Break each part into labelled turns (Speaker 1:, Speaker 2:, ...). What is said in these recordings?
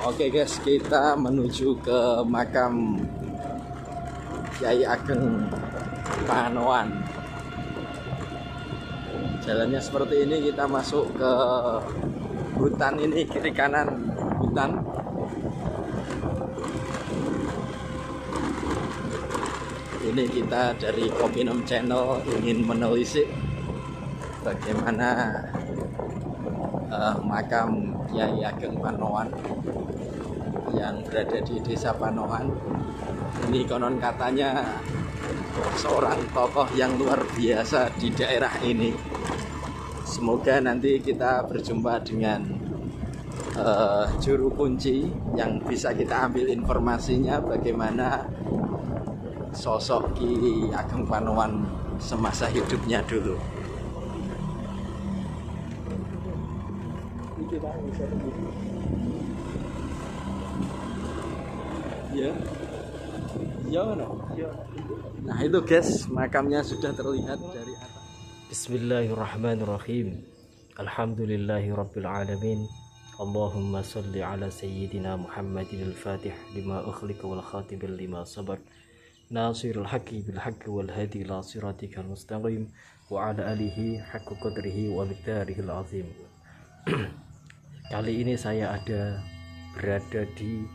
Speaker 1: Oke guys, kita menuju ke makam Kyai Ageng Panoan. Jalannya seperti ini, kita masuk ke hutan ini, kiri kanan hutan. Ini kita dari Kopinem Channel ingin menelisik bagaimana makam Kyai Ageng Panoan yang berada di Desa Panoan. Ini konon katanya seorang tokoh yang luar biasa di daerah ini. Semoga nanti kita berjumpa dengan juru kunci yang bisa kita ambil informasinya bagaimana sosok Ki Ageng Panoan semasa hidupnya dulu. Ya, ya, nah itu guys, makamnya sudah terlihat dari atas.
Speaker 2: Bismillahirrahmanirrahim. Alhamdulillahi rabbil alamin. Allahumma salli ala sayyidina Muhammadin al-fatih lima ukhliqa wal khatibin lima sabar, nasirul haqqi bil haqqi wal hadi ila siratikal mustaqim, wa ala alihi haqqa qadrihi wa miqdarihil azim. Kali ini saya berada di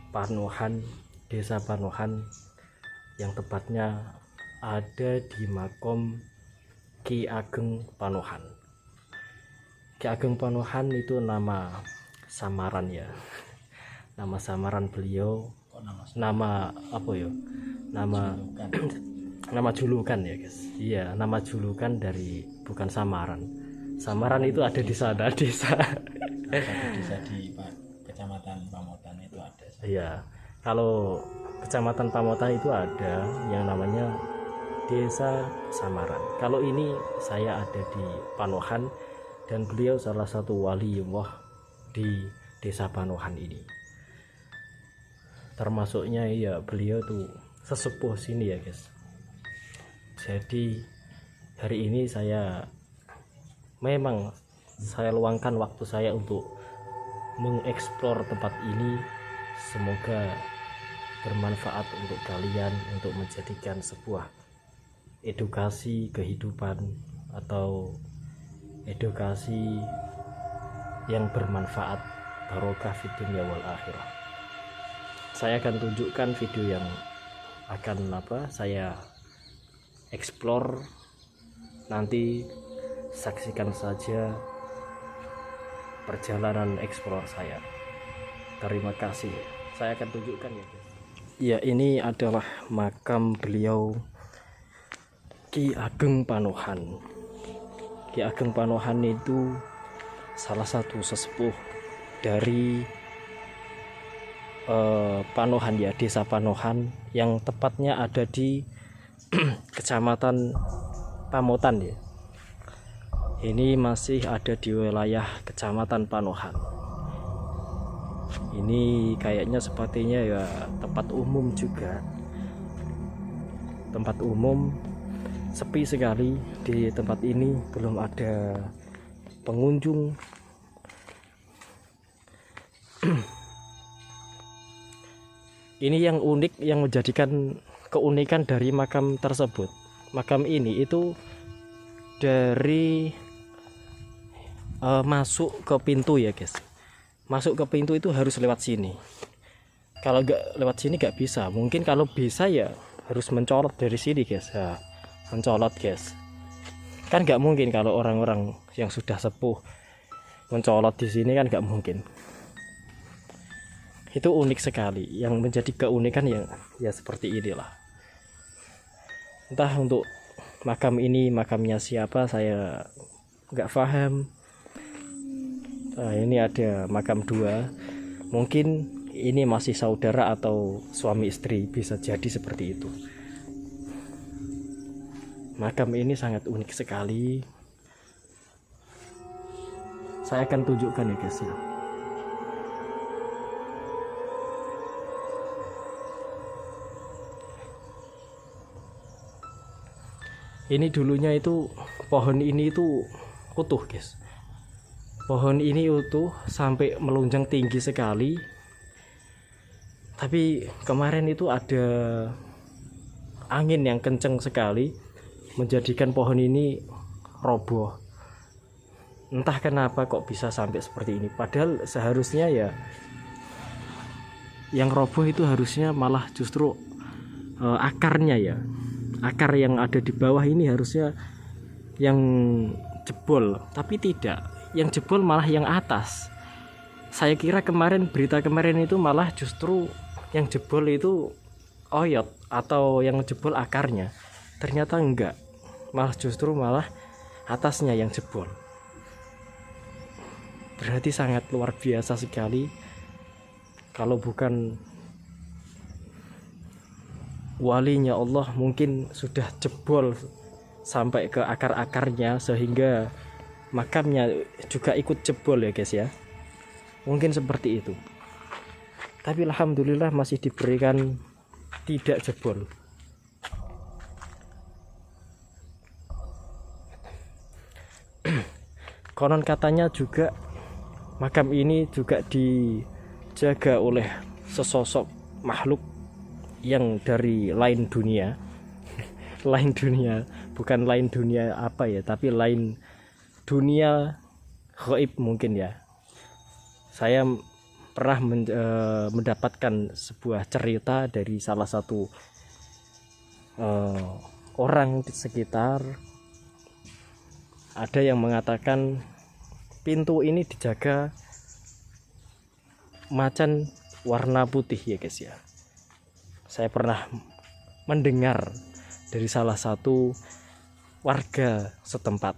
Speaker 2: Panohan, Desa Panohan, yang tepatnya ada di makom Ki Ageng Panohan. Ki Ageng Panohan itu nama samaran ya, nama samaran beliau, nama apa ya, nama julukan ya guys. Iya, nama julukan dari, bukan samaran. Samaran itu ada di sana, desa
Speaker 1: Di Kecamatan Pamotan itu ada.
Speaker 2: Iya, kalau Kecamatan Pamotan itu ada yang namanya Desa Samaran. Kalau ini saya ada di Panohan dan beliau salah satu waliullah di Desa Panohan ini. Termasuknya ya beliau tuh sesepuh sini ya guys. Jadi hari ini saya luangkan waktu saya untuk mengeksplor tempat ini. Semoga bermanfaat untuk kalian, untuk menjadikan sebuah edukasi kehidupan atau edukasi yang bermanfaat, barokah fid dunya wal akhirah. Saya akan tunjukkan video yang akan saya explore. Nanti saksikan saja perjalanan eksplor saya. Terima kasih. Saya akan tunjukkan ya guys. Ya, ini adalah makam beliau Ki Ageng Panohan. Ki Ageng Panohan itu salah satu sesepuh dari Panohan ya, Desa Panohan, yang tepatnya ada di Kecamatan Pamotan ya. Ini masih ada di wilayah Kecamatan Panohan. Ini kayaknya sepertinya ya tempat umum juga. Tempat umum, sepi sekali di tempat ini, belum ada pengunjung. Ini yang unik, yang menjadikan keunikan dari makam tersebut. Makam ini itu dari masuk ke pintu ya guys. Masuk ke pintu itu harus lewat sini. Kalau nggak lewat sini nggak bisa. Mungkin kalau bisa ya harus mencolot dari sini guys. Nah, mencolot guys. Kan nggak mungkin kalau orang-orang yang sudah sepuh mencolot di sini, kan nggak mungkin. Itu unik sekali. Yang menjadi keunikan ya seperti inilah. Entah untuk makam ini makamnya siapa, saya nggak paham. Nah, ini ada makam dua, mungkin ini masih saudara atau suami istri, bisa jadi seperti itu. Makam ini sangat unik sekali. Saya akan tunjukkan ya guys ya. Ini dulunya itu pohon ini itu utuh guys. Pohon ini utuh sampai melunjang tinggi sekali. Tapi kemarin itu ada angin yang kencang sekali menjadikan pohon ini roboh. Entah kenapa kok bisa sampai seperti ini. Padahal seharusnya ya yang roboh itu harusnya malah justru akarnya ya. Akar yang ada di bawah ini harusnya yang jebol, tapi tidak. Yang jebol malah yang atas. Saya kira berita kemarin itu malah justru yang jebol itu oyot atau yang jebol akarnya. Ternyata enggak. Malah atasnya yang jebol. Berarti sangat luar biasa sekali. Kalau bukan walinya Allah mungkin sudah jebol sampai ke akar-akarnya sehingga makamnya juga ikut jebol ya guys ya. Mungkin seperti itu. Tapi alhamdulillah masih diberikan tidak jebol. Konon katanya juga makam ini juga dijaga oleh sesosok makhluk yang dari lain dunia. Lain dunia, bukan lain dunia apa ya, tapi lain dunia gaib mungkin ya. Saya pernah mendapatkan sebuah cerita dari salah satu orang di sekitar. Ada yang mengatakan pintu ini dijaga macan warna putih ya guys ya. Saya pernah mendengar dari salah satu warga setempat.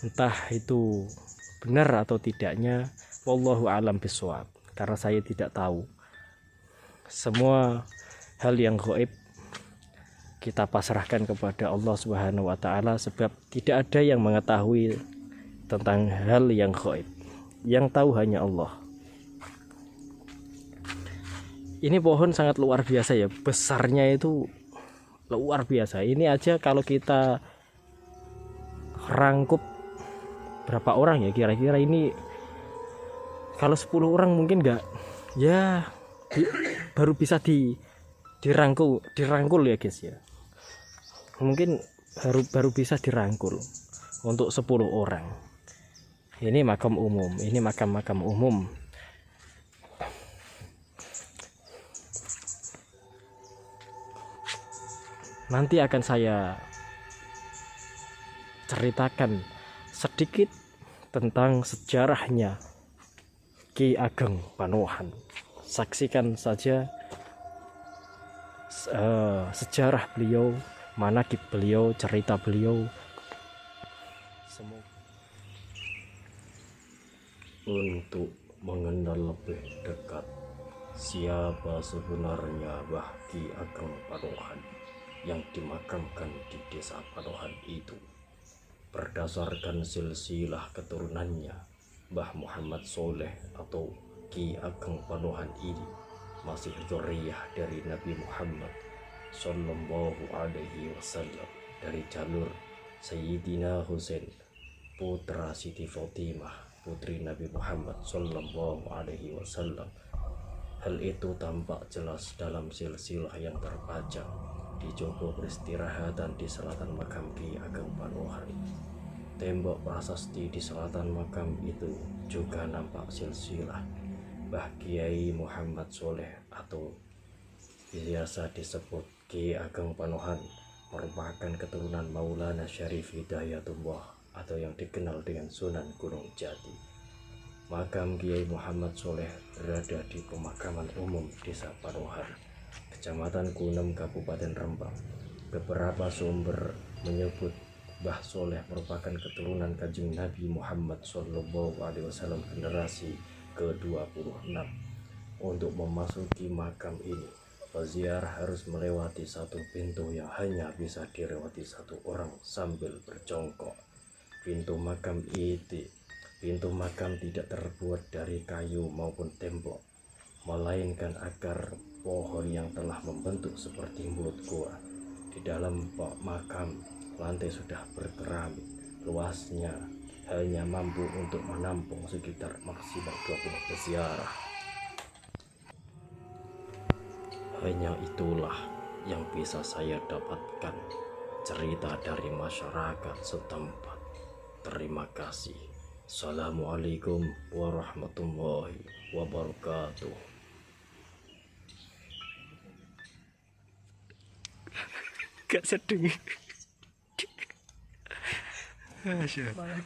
Speaker 2: Entah itu benar atau tidaknya, wallahu alam bishawab, karena saya tidak tahu. Semua hal yang gaib kita pasrahkan kepada Allah Subhanahu wa taala, sebab tidak ada yang mengetahui tentang hal yang gaib. Yang tahu hanya Allah. Ini pohon sangat luar biasa ya, besarnya itu luar biasa. Ini aja kalau kita rangkup berapa orang ya kira-kira ini, kalau 10 orang mungkin enggak ya, baru bisa dirangkul ya guys ya. Mungkin baru bisa dirangkul untuk 10 orang. Ini makam umum, ini makam umum. Nanti akan saya ceritakan sedikit tentang sejarahnya Ki Ageng Panohan. Saksikan saja sejarah beliau, manaqib beliau, cerita beliau. Untuk mengenal lebih dekat siapa sebenarnya Mbah Ki Ageng Panohan yang dimakamkan di desa Panohan itu, berdasarkan silsilah keturunannya, Mbah Muhammad Soleh atau Ki Ageng Panohan ini masih dzurriyyah dari Nabi Muhammad Sallallahu Alaihi Wasallam, dari jalur Sayyidina Husain putra Siti Fatimah putri Nabi Muhammad Sallallahu Alaihi Wasallam. Hal itu tampak jelas dalam silsilah yang terpajang di joko peristirahatan di selatan makam Ki Ageng Panohan. Tembok prasasti di selatan makam itu juga nampak silsilah Mbah Kiai Muhammad Soleh atau biasa disebut Ki Ageng Panohan, merupakan keturunan Maulana Syarif Hidayatullah atau yang dikenal dengan Sunan Gunung Jati. Makam Kiai Muhammad Soleh berada di pemakaman umum Desa Panohan, Kecamatan Kunem, Kabupaten Rembang. Beberapa sumber menyebut Mbah Soleh merupakan keturunan Kanjeng Nabi Muhammad Sallallahu Alaihi Wasallam generasi ke-26. Untuk memasuki makam ini, peziarah harus melewati satu pintu yang hanya bisa dilewati satu orang sambil berjongkok. Pintu makam tidak terbuat dari kayu maupun tembok, melainkan akar pohon yang telah membentuk seperti mulut gua. Di dalam makam, lantai sudah berkeramik, luasnya hanya mampu untuk menampung sekitar maksimal 20 peziarah. Hanya itulah yang bisa saya dapatkan cerita dari masyarakat setempat. Terima kasih. Assalamualaikum warahmatullahi wabarakatuh. Gak sedih. Masya Allah.